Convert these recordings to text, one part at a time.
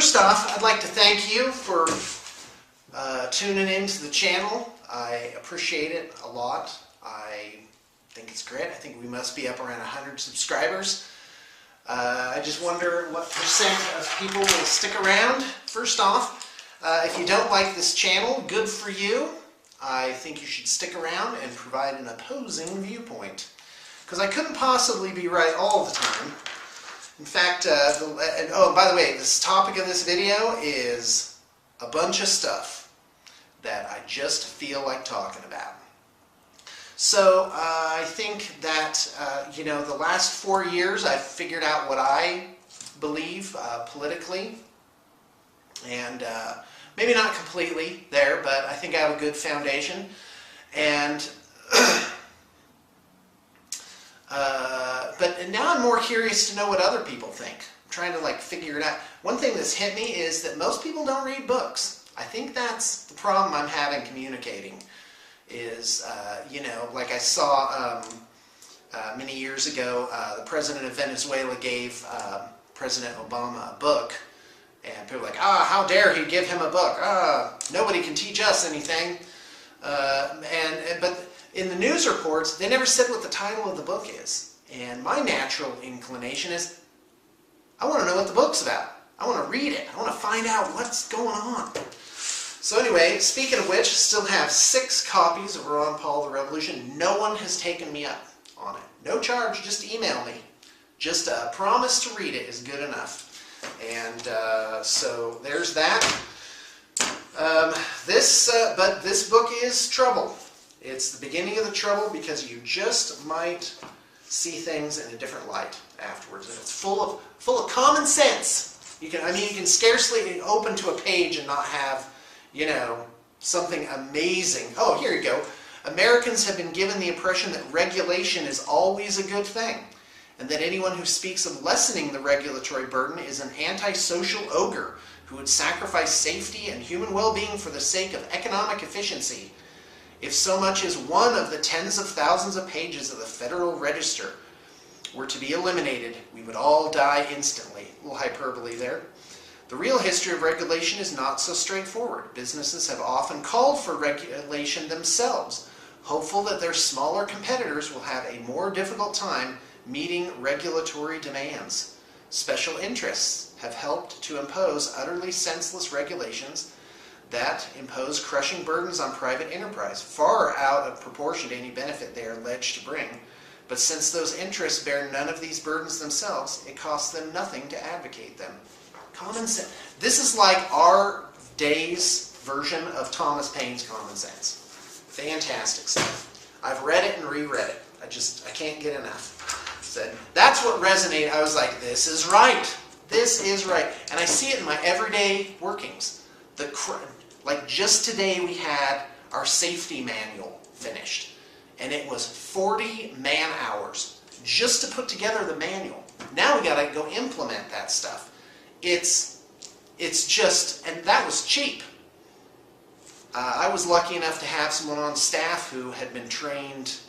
First off, I'd like to thank you for tuning into the channel. I appreciate it a lot. I think it's great. I think we must be up around 100 subscribers. I just wonder what percent of people will stick around. First off, if you don't like this channel, good for you. I think you should stick around and provide an opposing viewpoint, because I couldn't possibly be right all the time. In fact, oh, by the way, this topic of this video is a bunch of stuff that I just feel like talking about. So I think that, you know, the last 4 years I've figured out what I believe politically, and maybe not completely there, but I think I have a good foundation. And but now I'm more curious to know what other people think. I'm trying to like figure it out. One thing that's hit me is that most people don't read books. I think that's the problem I'm having communicating. Is, you know, like I saw many years ago, the president of Venezuela gave President Obama a book, and people were like, how dare he give him a book? Nobody can teach us anything. But in the news reports, they never said what the title of the book is. And my natural inclination is, I want to know what the book's about. I want to read it. I want to find out what's going on. So anyway, speaking of which, still have 6 copies of Ron Paul, The Revolution. No one has taken me up on it. No charge, just email me. Just a promise to read it is good enough. And so there's that. But this book is trouble. It's the beginning of the trouble, because you just might see things in a different light afterwards. And it's full of common sense. You can scarcely open to a page and not have, you know, something amazing. Oh, here you go. Americans have been given the impression that regulation is always a good thing, and that anyone who speaks of lessening the regulatory burden is an antisocial ogre who would sacrifice safety and human well-being for the sake of economic efficiency. If so much as one of the tens of thousands of pages of the Federal Register were to be eliminated, we would all die instantly. A little hyperbole there. The real history of regulation is not so straightforward. Businesses have often called for regulation themselves, hopeful that their smaller competitors will have a more difficult time meeting regulatory demands. Special interests have helped to impose utterly senseless regulations that impose crushing burdens on private enterprise, far out of proportion to any benefit they are alleged to bring. But since those interests bear none of these burdens themselves, it costs them nothing to advocate them. Common sense. This is like our day's version of Thomas Paine's Common Sense. Fantastic stuff. I've read it and reread it. I can't get enough. So that's what resonated. I was like, this is right. This is right. And I see it in my everyday workings. Like just today we had our safety manual finished. And it was 40 man-hours just to put together the manual. Now we got to go implement that stuff. It's just, and that was cheap. I was lucky enough to have someone on staff who had been trained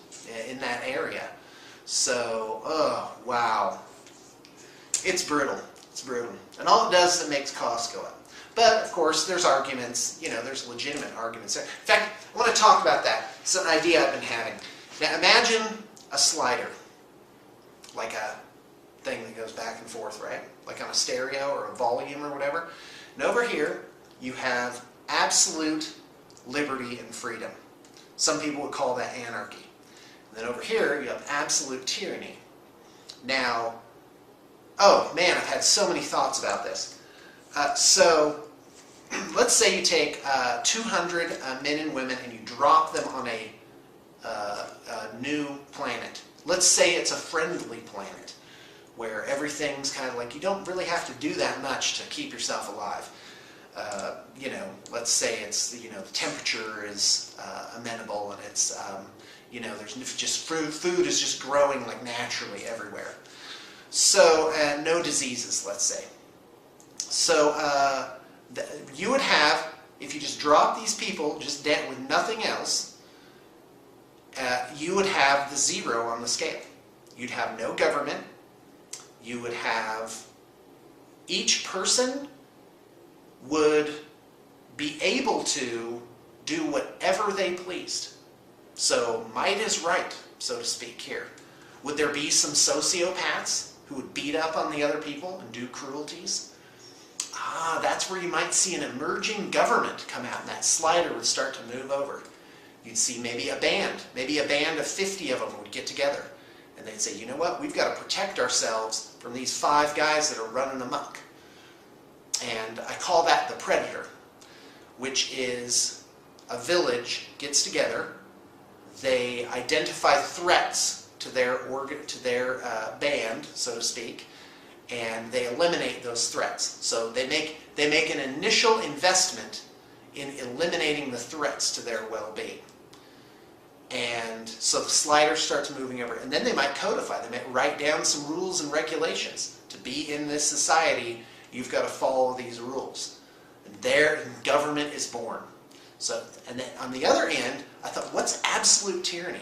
in that area. So, oh, wow. It's brutal. It's brutal. And all it does is it makes costs go up. But, of course, there's arguments. You know, there's legitimate arguments there. In fact, I want to talk about that. It's an idea I've been having. Now, imagine a slider. Like a thing that goes back and forth, right? Like on a stereo or a volume or whatever. And over here, you have absolute liberty and freedom. Some people would call that anarchy. And then over here, you have absolute tyranny. Now, oh man, I've had so many thoughts about this. So, let's say you take 200 men and women and you drop them on a new planet. Let's say it's a friendly planet, where everything's kind of like, you don't really have to do that much to keep yourself alive. You know, let's say it's, you know, the temperature is amenable, and it's, you know, there's just food is just growing like naturally everywhere. So, no diseases, let's say. So, you would have, if you just drop these people just dead with nothing else, you would have the 0 on the scale. You'd have no government. You would have each person would be able to do whatever they pleased. So might is right, so to speak, here. Would there be some sociopaths who would beat up on the other people and do cruelties? That's where you might see an emerging government come out, and that slider would start to move over. You'd see maybe a band of 50 of them would get together, and they'd say, you know what, we've got to protect ourselves from these 5 guys that are running amok. And I call that the predator, which is a village gets together, they identify threats to their band, so to speak, and they eliminate those threats. So they make an initial investment in eliminating the threats to their well-being. And so the slider starts moving over, and then they might codify, they might write down some rules and regulations. To be in this society, you've got to follow these rules. And there, government is born. So, and then on the other end, I thought, what's absolute tyranny?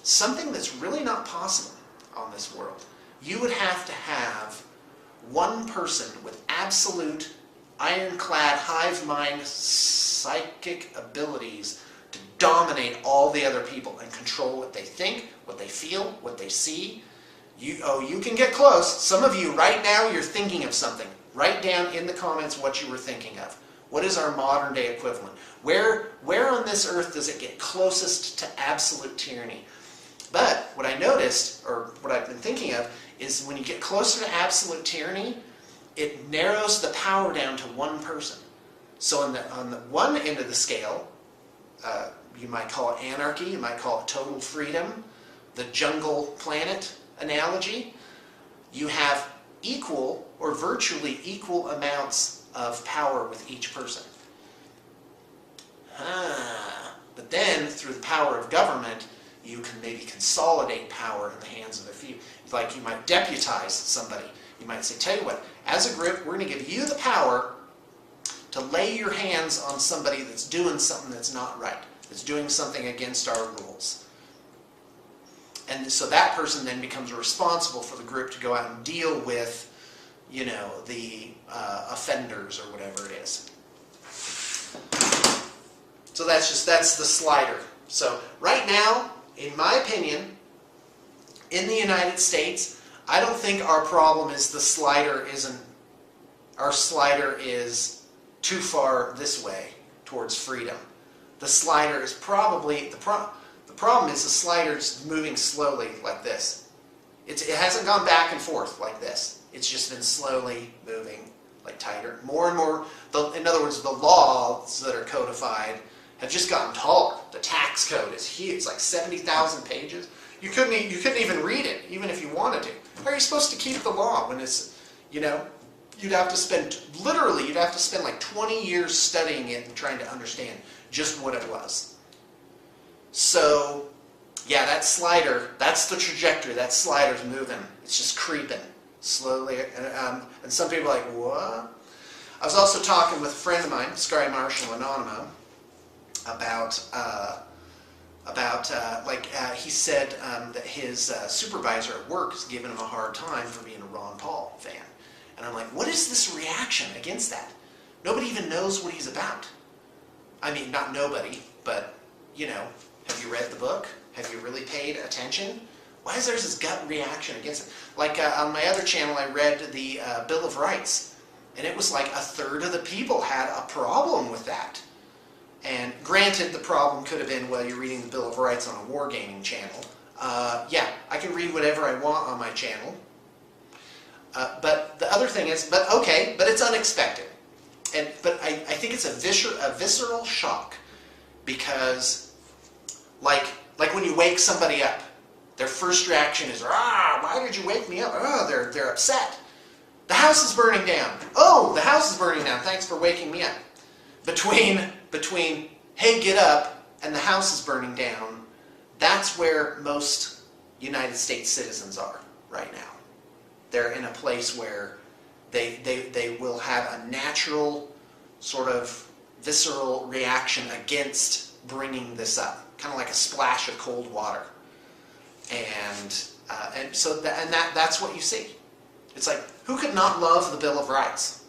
Something that's really not possible on this world. You would have to have one person with absolute ironclad hive mind psychic abilities to dominate all the other people and control what they think, what they feel, what they see. You can get close. Some of you right now, you're thinking of something. Write down in the comments what you were thinking of. What is our modern day equivalent? Where on this earth does it get closest to absolute tyranny? But what I noticed, or what I've been thinking of, is when you get closer to absolute tyranny, it narrows the power down to one person. So on the one end of the scale, you might call it anarchy, you might call it total freedom, the jungle planet analogy. You have equal or virtually equal amounts of power with each person. But then, through the power of government, you can maybe consolidate power in the hands of a few. Like you might deputize somebody. You might say, tell you what, as a group, we're going to give you the power to lay your hands on somebody that's doing something that's not right, that's doing something against our rules. And so that person then becomes responsible for the group to go out and deal with, you know, the offenders or whatever it is. So that's the slider. So right now, in my opinion, in the United States, I don't think our problem is the slider isn't, our slider is too far this way towards freedom. The slider is probably, the problem is the slider's moving slowly like this. It hasn't gone back and forth like this. It's just been slowly moving like tighter. More and more, in other words, the laws that are codified have just gotten taller. The tax code is huge. It's like 70,000 pages. You couldn't even read it, even if you wanted to. How are you supposed to keep the law when it's, you know, you'd have to spend like 20 years studying it and trying to understand just what it was. So, yeah, that slider, that's the trajectory. That slider's moving. It's just creeping slowly. And some people are like, what? I was also talking with a friend of mine, Sky Marshall Anonymous, he said that his supervisor at work is giving him a hard time for being a Ron Paul fan. And I'm like, what is this reaction against that? Nobody even knows what he's about. I mean, not nobody, but, you know, have you read the book? Have you really paid attention? Why is there this gut reaction against it? Like on my other channel, I read the Bill of Rights, and it was like a third of the people had a problem with that. And granted, the problem could have been, well, you're reading the Bill of Rights on a wargaming channel. Yeah, I can read whatever I want on my channel. But the other thing is, but it's unexpected. But I think it's a visceral shock, because like when you wake somebody up, their first reaction is, why did you wake me up? They're upset. The house is burning down. Oh, the house is burning down. Thanks for waking me up. Between hey, get up, and the house is burning down, that's where most United States citizens are right now. They're in a place where they will have a natural sort of visceral reaction against bringing this up, kind of like a splash of cold water. And so that's what you see. It's like, who could not love the Bill of Rights?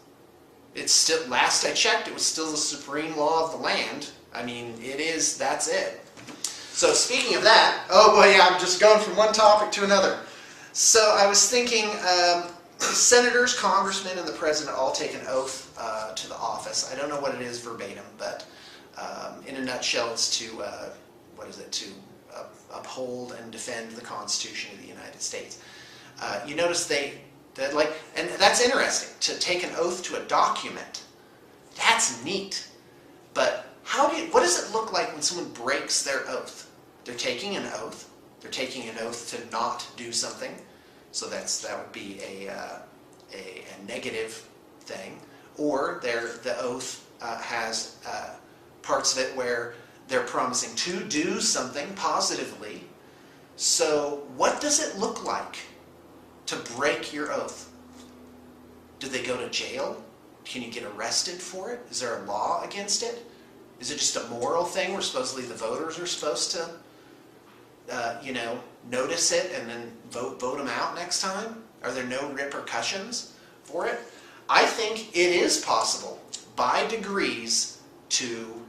It's still, last I checked, it was still the supreme law of the land. I mean, it is, that's it. So speaking of that, oh boy, yeah, I'm just going from one topic to another. So I was thinking, senators, congressmen, and the president all take an oath to the office. I don't know what it is verbatim, but in a nutshell, it's to, to uphold and defend the Constitution of the United States. You notice and that's interesting, to take an oath to a document. That's neat. But what does it look like when someone breaks their oath? They're taking an oath. They're taking an oath to not do something. So that would be a negative thing. Or the oath has parts of it where they're promising to do something positively. So what does it look like to break your oath? Do they go to jail? Can you get arrested for it? Is there a law against it? Is it just a moral thing where supposedly the voters are supposed to, notice it and then vote them out next time? Are there no repercussions for it? I think it is possible by degrees to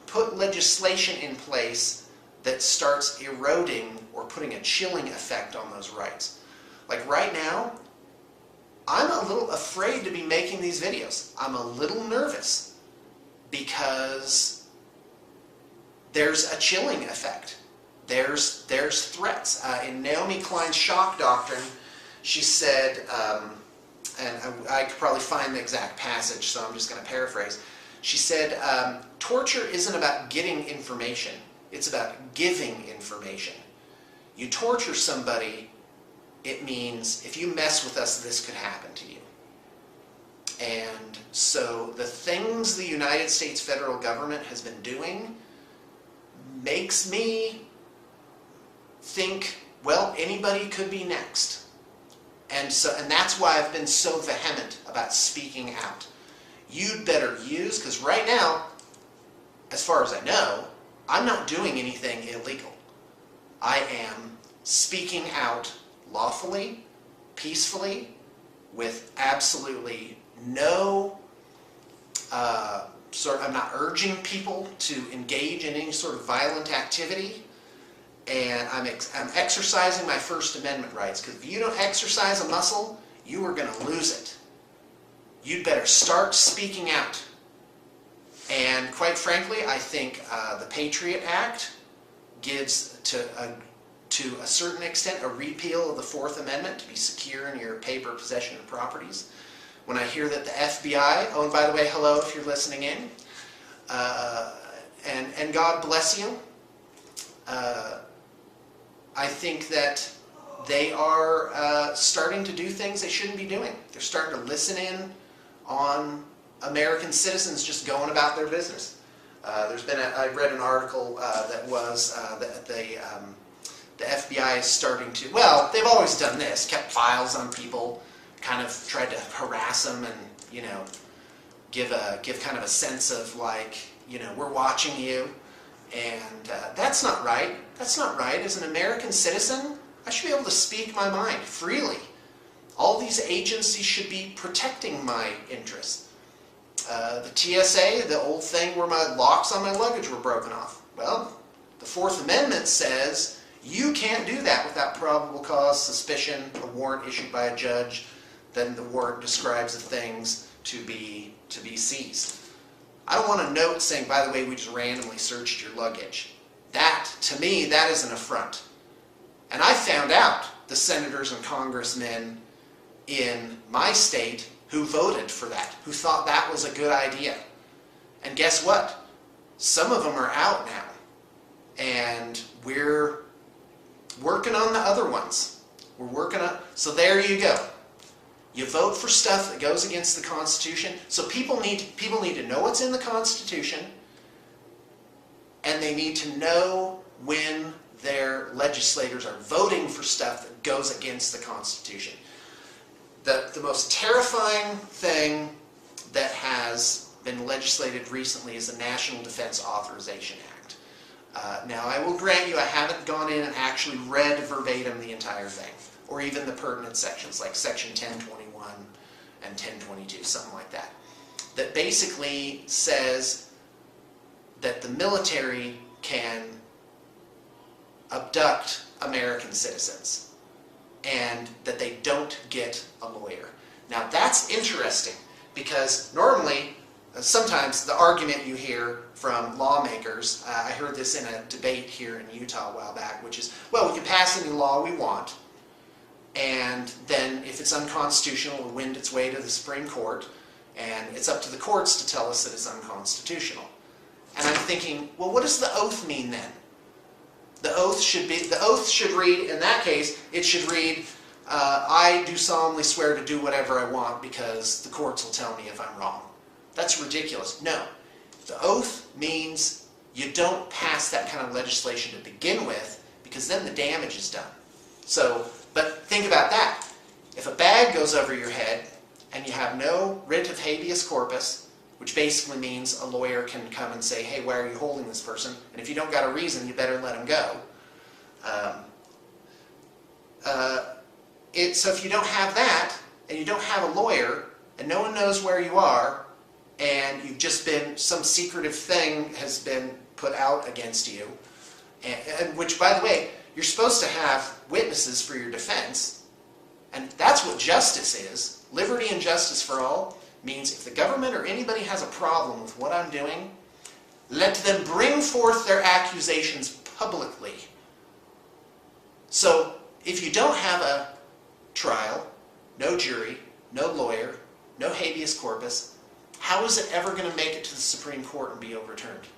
put legislation in place that starts eroding or putting a chilling effect on those rights. Like right now, I'm a little afraid to be making these videos. I'm a little nervous because there's a chilling effect. There's threats. In Naomi Klein's shock doctrine, she said, and I could probably find the exact passage, so I'm just going to paraphrase. She said, torture isn't about getting information. It's about giving information. You torture somebody, it means if you mess with us, this could happen to you. And so the things the United States federal government has been doing makes me think, well, anybody could be next. And that's why I've been so vehement about speaking out. You'd better use, because right now, as far as I know, I'm not doing anything illegal. I am speaking out lawfully, peacefully, with absolutely no I'm not urging people to engage in any sort of violent activity, and I'm exercising my First Amendment rights, because if you don't exercise a muscle, you are going to lose it. You'd better start speaking out. And quite frankly, I think the Patriot Act gives, to a certain extent, a repeal of the Fourth Amendment to be secure in your paper possession of properties. When I hear that the FBI, oh, and by the way, hello if you're listening in, and God bless you, I think that they are starting to do things they shouldn't be doing. They're starting to listen in on American citizens just going about their business. I read an article that was that the FBI is starting to, well, they've always done this, kept files on people, kind of tried to harass them and, give kind of a sense of like, we're watching you. And that's not right. That's not right. As an American citizen, I should be able to speak my mind freely. All these agencies should be protecting my interests. The TSA, the old thing where my locks on my luggage were broken off. Well, the Fourth Amendment says you can't do that without probable cause, suspicion, a warrant issued by a judge. Then the warrant describes the things to be seized. I don't want a note saying, by the way, we just randomly searched your luggage. That, to me, that is an affront. And I found out the senators and congressmen in my state who voted for that, who thought that was a good idea. And guess what? Some of them are out now. And we're working on the other ones. We're working on, so there you go. You vote for stuff that goes against the Constitution. So people need to know what's in the Constitution, and they need to know when their legislators are voting for stuff that goes against the Constitution. The most terrifying thing that has been legislated recently is the National Defense Authorization Act. Now, I will grant you I haven't gone in and actually read verbatim the entire thing, or even the pertinent sections, like Section 1021 and 1022, something like that. that basically says that the military can abduct American citizens and that they don't get a lawyer. Now that's interesting because normally, sometimes the argument you hear from lawmakers, I heard this in a debate here in Utah a while back, which is, well, we can pass any law we want, and then if it's unconstitutional, it'll wend its way to the Supreme Court, and it's up to the courts to tell us that it's unconstitutional. And I'm thinking, well, what does the oath mean then? The oath should read, in that case, it should read, I do solemnly swear to do whatever I want because the courts will tell me if I'm wrong. That's ridiculous. No. The oath means you don't pass that kind of legislation to begin with because then the damage is done. So, but think about that. If a bag goes over your head and you have no writ of habeas corpus, which basically means a lawyer can come and say, hey, why are you holding this person? And if you don't got a reason, you better let him go. So if you don't have that, and you don't have a lawyer, and no one knows where you are, and you've just been, some secretive thing has been put out against you, and which, by the way, you're supposed to have witnesses for your defense, and that's what justice is. Liberty and justice for all means if the government or anybody has a problem with what I'm doing, let them bring forth their accusations publicly. So if you don't have a trial, no jury, no lawyer, no habeas corpus, how is it ever going to make it to the Supreme Court and be overturned?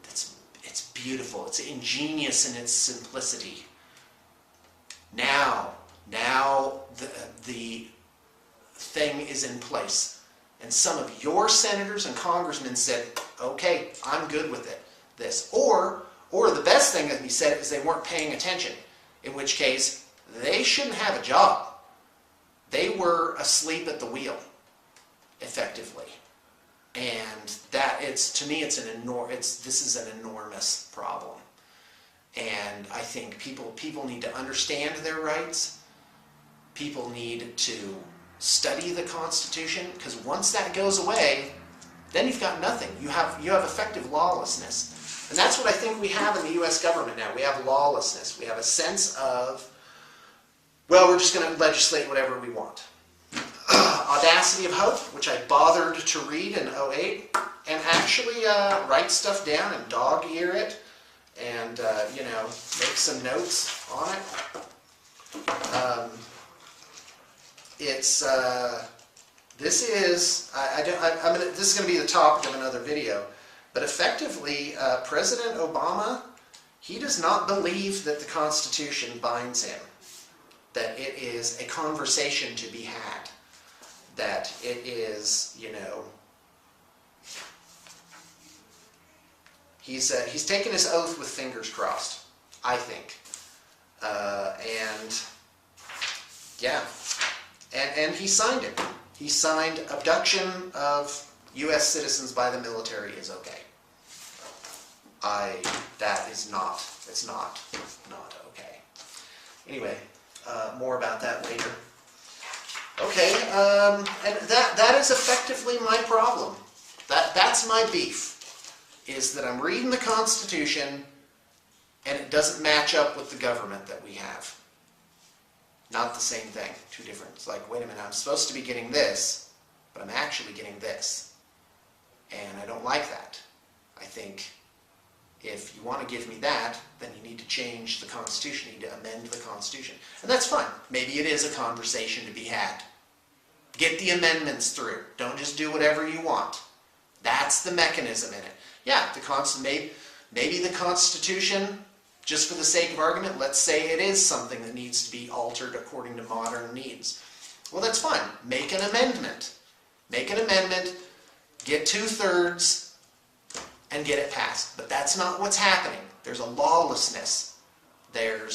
It's beautiful. It's ingenious in its simplicity. Now the thing is in place. And some of your senators and congressmen said, okay, I'm good with it. Or the best thing that he said is they weren't paying attention, in which case they shouldn't have a job. They were asleep at the wheel, effectively. And to me, this is an enormous problem. And I think people need to understand their rights. People need to study the Constitution, because once that goes away, then you've got nothing. You have effective lawlessness. And that's what I think we have in the U.S. government now. We have lawlessness. We have a sense of, well, we're just going to legislate whatever we want. Audacity of Hope, which I bothered to read in 2008, and actually write stuff down and dog-ear it, and make some notes on it. This is going to be the topic of another video, but effectively, President Obama, he does not believe that the Constitution binds him, that it is a conversation to be had, that it is, he's taken his oath with fingers crossed, I think, and he signed it. He signed abduction of U.S. citizens by the military is okay. It's not okay. Anyway, more about that later. Okay, and that is effectively my problem. That's my beef, is that I'm reading the Constitution and it doesn't match up with the government that we have. Not the same thing, two different. It's like, wait a minute, I'm supposed to be getting this, but I'm actually getting this. And I don't like that. I think if you want to give me that, then you need to change the Constitution. You need to amend the Constitution. And that's fine. Maybe it is a conversation to be had. Get the amendments through. Don't just do whatever you want. That's the mechanism in it. Yeah, maybe the Constitution, just for the sake of argument, let's say it is something that needs to be altered according to modern needs. Well, that's fine. Make an amendment. Make an amendment, get 2/3, and get it passed. But that's not what's happening. There's a lawlessness. They're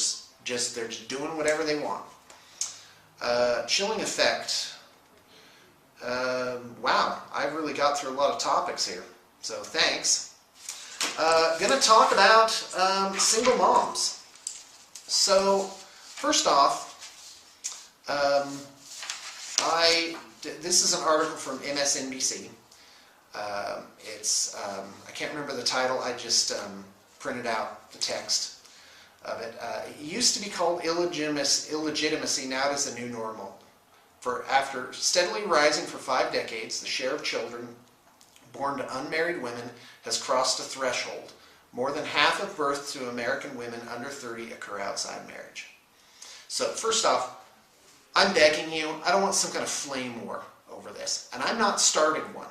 just doing whatever they want. Chilling effect. Wow, I've really got through a lot of topics here. So thanks. Going to talk about single moms. So first off, this is an article from MSNBC. I can't remember the title, I just printed out the text of it. It used to be called illegitimacy, now it is the new normal. After steadily rising for 5 decades, the share of children born to unmarried women has crossed a threshold. More than half of births to American women under 30 occur outside marriage. So first off, I'm begging you, I don't want some kind of flame war over this. And I'm not starting one.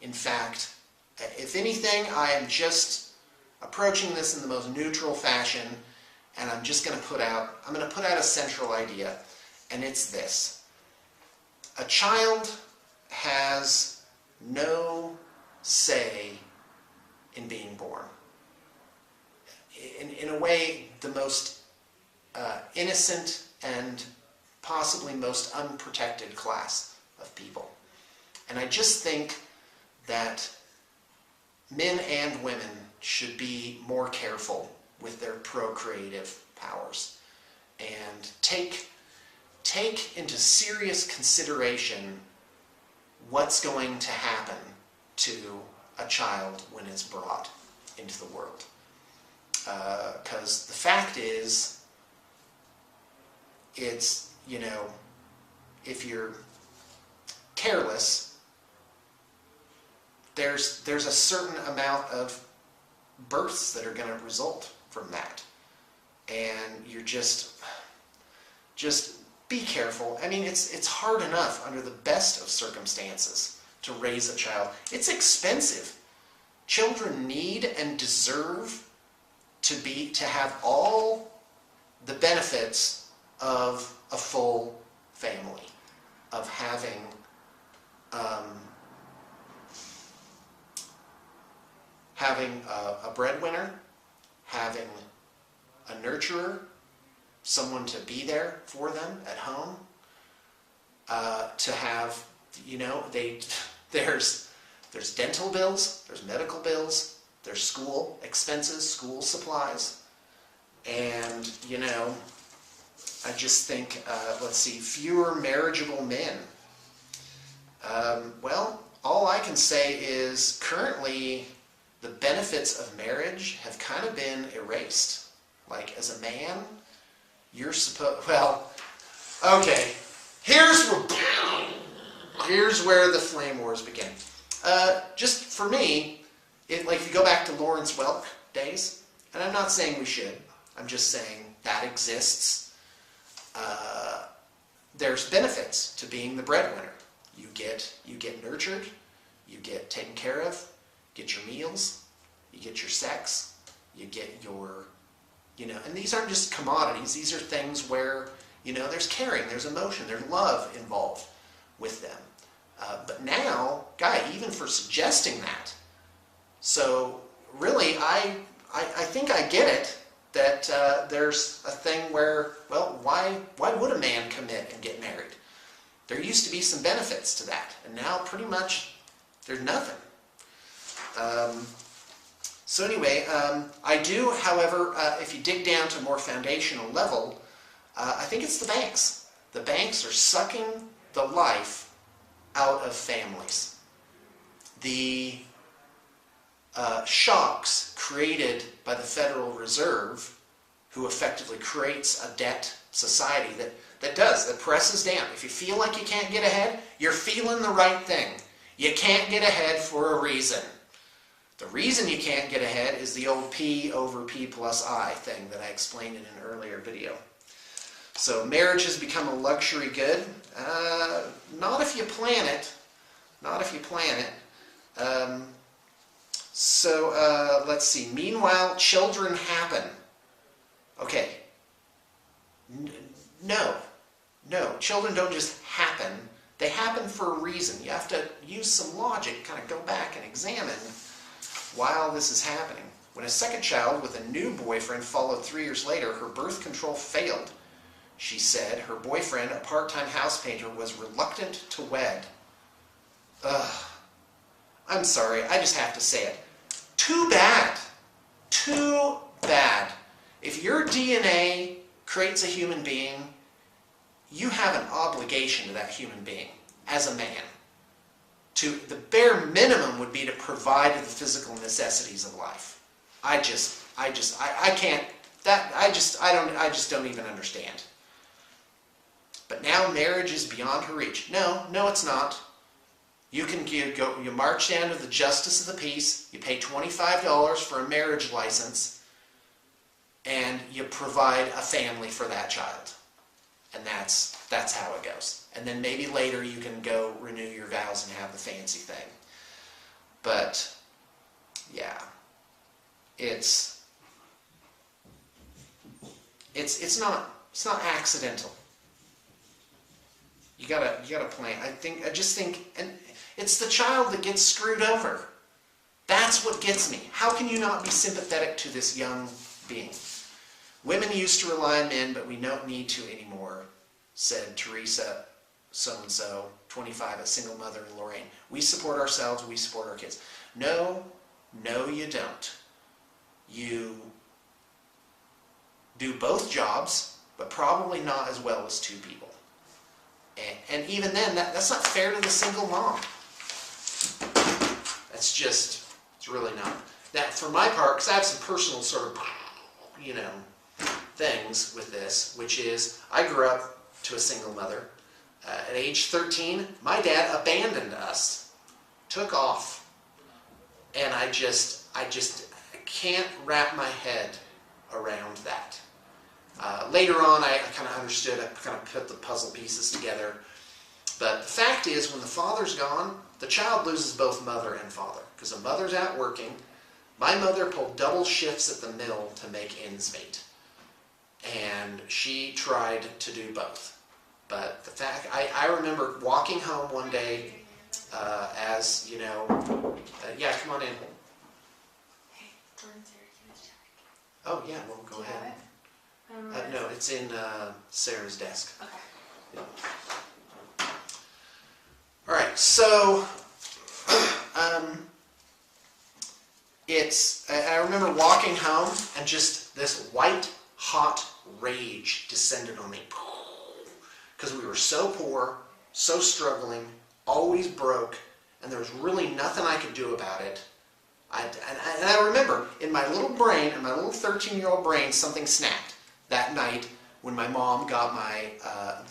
In fact, if anything, I am just approaching this in the most neutral fashion, and I'm just going to put out a central idea, and it's this. A child has no say in being born. In a way, the most innocent and possibly most unprotected class of people. And I just think that men and women should be more careful with their procreative powers and take into serious consideration what's going to happen to a child when it's brought into the world. Because the fact is, it's, you know, if you're careless, there's a certain amount of births that are going to result from that. And you're just be careful. I mean, it's hard enough under the best of circumstances to raise a child. It's expensive. Children need and deserve to have all the benefits of a full family, of having a breadwinner, having a nurturer, someone to be there for them at home, to have, you know, there's dental bills, there's medical bills, there's school expenses, school supplies, and, you know, I just think, let's see, fewer marriageable men. Well, all I can say is currently the benefits of marriage have kind of been erased. Like, as a man, you're supposed, well, okay, here's where the flame wars begin. Just for me, like if you go back to Lawrence Welk days, and I'm not saying we should, I'm just saying that exists. There's benefits to being the breadwinner. You get nurtured, you get taken care of, get your meals, you get your sex, you get your, you know, and these aren't just commodities, these are things where, you know, there's caring, there's emotion, there's love involved with them. But now, guy, even for suggesting that, so really I think I get it, that there's a thing where, well, why would a man commit and get married? There used to be some benefits to that, and now pretty much there's nothing. So anyway, I do, however, if you dig down to a more foundational level, I think it's the banks. The banks are sucking the life out of families. The shocks created by the Federal Reserve, who effectively creates a debt society that presses down. If you feel like you can't get ahead, you're feeling the right thing. You can't get ahead for a reason. The reason you can't get ahead is the old P over P plus I thing that I explained in an earlier video. So marriage has become a luxury good. Not if you plan it. Not if you plan it. So let's see. Meanwhile, children happen. Okay. No. Children don't just happen. They happen for a reason. You have to use some logic, kind of go back and examine while this is happening. When a second child with a new boyfriend followed 3 years later, her birth control failed. She said her boyfriend, a part-time house painter, was reluctant to wed. Ugh. I'm sorry, I just have to say it. Too bad. Too bad. If your DNA creates a human being, you have an obligation to that human being. as a man. The bare minimum would be to provide the physical necessities of life. I just don't even understand. But now marriage is beyond her reach. No, it's not. You march down to the Justice of the Peace, you pay $25 for a marriage license, and you provide a family for that child. And that's how it goes. And then maybe later you can go renew your vows and have the fancy thing. But yeah, it's not accidental. You gotta plan. I just think, and it's the child that gets screwed over. That's what gets me. How can you not be sympathetic to this young being? Women used to rely on men, but we don't need to anymore, said Teresa so-and-so, 25, a single mother in Lorraine. We support ourselves, we support our kids. No, you don't. You do both jobs, but probably not as well as two people. And even then, that's not fair to the single mom. It's really not. Now, for my part, because I have some personal sort of, things with this, which is, I grew up to a single mother. At age 13, my dad abandoned us, took off. And I can't wrap my head around that. Later on, I kind of understood, I kind of put the puzzle pieces together. But the fact is, when the father's gone, the child loses both mother and father. Because the mother's out working. My mother pulled double shifts at the mill to make ends meet. And she tried to do both. But the fact, I remember walking home one day as, yeah, come on in. Hey, Jordan's here. He was checking. Oh, yeah, well, go ahead. No, it's in Sarah's desk. Okay. Yeah. All right, so I remember walking home and just this white hot rage descended on me. Because we were so poor, so struggling, always broke, and there was really nothing I could do about it. And I remember in my little brain, in my little 13-year-old brain, something snapped that night when my mom got my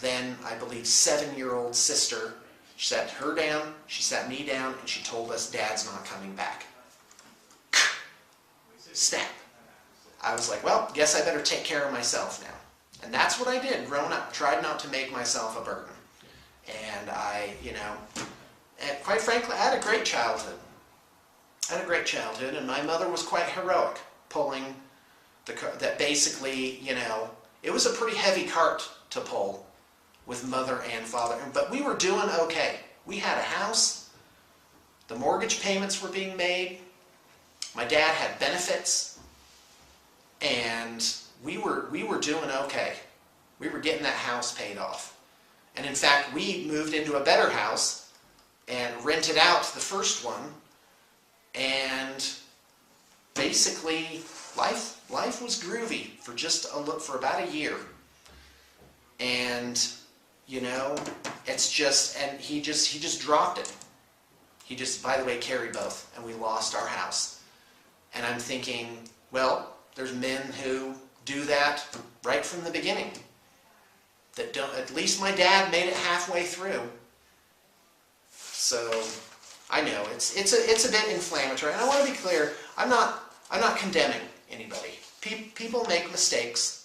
then, I believe, 7-year-old sister. She sat her down, she sat me down, and she told us Dad's not coming back. Snap. I was like, well, guess I better take care of myself now. And that's what I did growing up. Tried not to make myself a burden. And and quite frankly, I had a great childhood. And my mother was quite heroic, pulling that basically, it was a pretty heavy cart to pull with mother and father. But we were doing okay. We had a house. The mortgage payments were being made. My dad had benefits. And we were doing okay. We were getting that house paid off. And in fact, we moved into a better house and rented out the first one. And basically, life was groovy for about a year. And it's just, and he just dropped it. He just, by the way, carried both, and we lost our house. And I'm thinking, well, there's men who do that right from the beginning. That don't. At least my dad made it halfway through. So I know it's a bit inflammatory, and I want to be clear. I'm not condemning anybody. People make mistakes.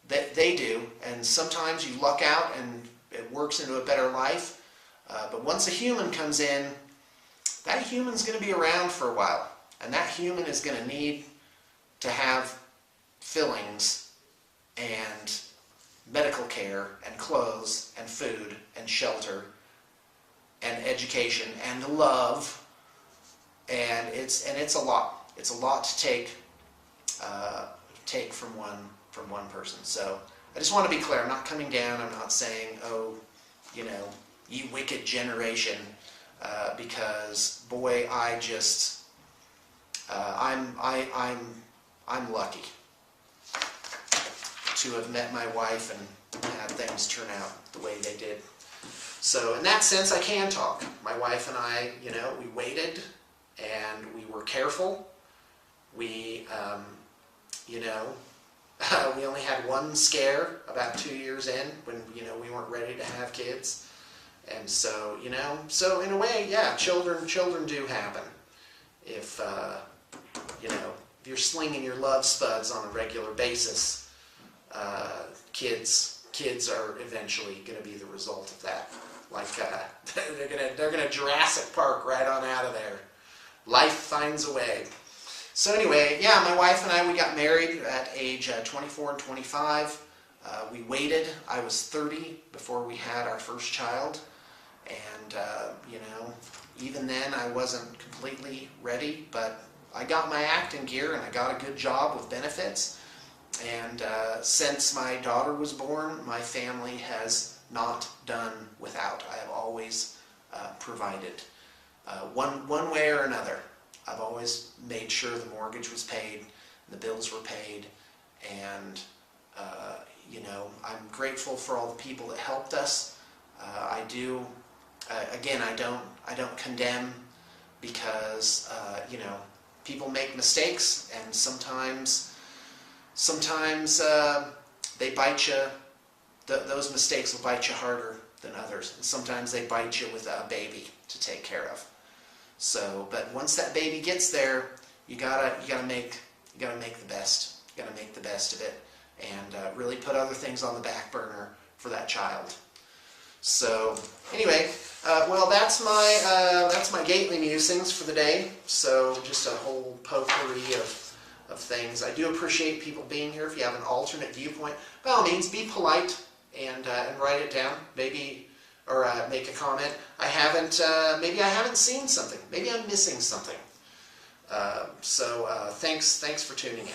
That they do, and sometimes you luck out and it works into a better life. But once a human comes in, that human's going to be around for a while, and that human is going to need to have fillings and medical care and clothes and food and shelter and education and love, and it's a lot. It's a lot to take from one person. So I just want to be clear. I'm not coming down. I'm not saying, oh, ye wicked generation, because boy, I'm lucky to have met my wife and had things turn out the way they did. So in that sense, I can talk. My wife and I, we waited and we were careful. We, we only had one scare about 2 years in when, we weren't ready to have kids. And so, so in a way, yeah, children do happen. If, if you're slinging your love spuds on a regular basis, kids are eventually going to be the result of that. Like, they're gonna Jurassic Park right on out of there. Life finds a way. So anyway, yeah, my wife and I, we got married at age 24 and 25. We waited. I was 30 before we had our first child. And, even then I wasn't completely ready, but I got my act in gear and I got a good job with benefits. And since my daughter was born, my family has not done without. I have always provided one way or another. I've always made sure the mortgage was paid, the bills were paid, and I'm grateful for all the people that helped us. I do. Again, I don't condemn, because people make mistakes, and sometimes they bite you. Those mistakes will bite you harder than others, and sometimes they bite you with a baby to take care of. So, but once that baby gets there, you gotta make the best. You gotta make the best of it, and really put other things on the back burner for that child. So anyway, well, that's my Gately musings for the day. So just a whole potpourri of things. I do appreciate people being here. If you have an alternate viewpoint, by all means, be polite and write it down. Maybe, or make a comment. Maybe I haven't seen something. Maybe I'm missing something. So thanks for tuning in.